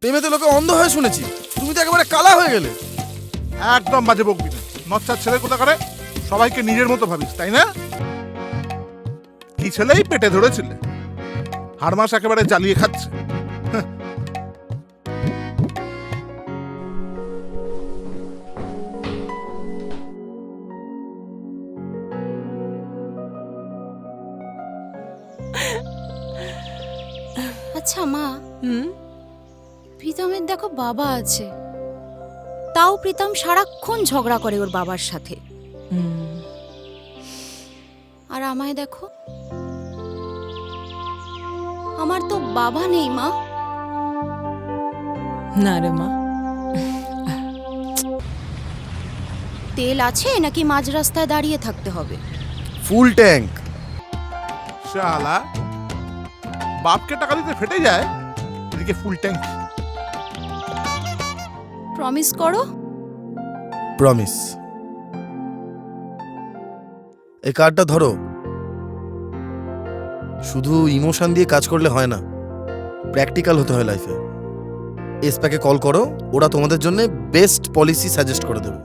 প্রেমেতে লোকে অন্ধ হয়ে শুনেছি, তুমি তো একেবারে কালা হয়ে গেলে। একদম বাজে বকবি না, নচ্ছার ছেলে কোথা করে, সবাইকে নিজের মতো ভাবিস তাই না? কি ছেলেই পেটে ধরেছিলে, হাড় মাস একেবারে জ্বালিয়ে খাচ্ছে। আচ্ছা মা, প্রীতমের দেখো বাবা আছে, তাও প্রীতম সারাক্ষণ ঝগড়া করে ওর বাবার সাথে। আর আমায় দেখো, আমার তো বাবা নেই মা। না রে মা, তেল আছে নাকি মাঝ রাস্তায় দাঁড়িয়ে থাকতে হবে? Full tank. শালা, বাপকে টাকা দিতে ফেটে যায়, এদিকে ফুল ট্যাঙ্ক। প্রমিস করো। প্রমিস। এই কার্ডটা ধরো। শুধু ইমোশন দিয়ে কাজ করলে হয় না, প্র্যাকটিক্যাল হতে হয় লাইফে। এসপ্যাকে কল করো, ওরা তোমাদের জন্য বেস্ট পলিসি সাজেস্ট করে দেবে।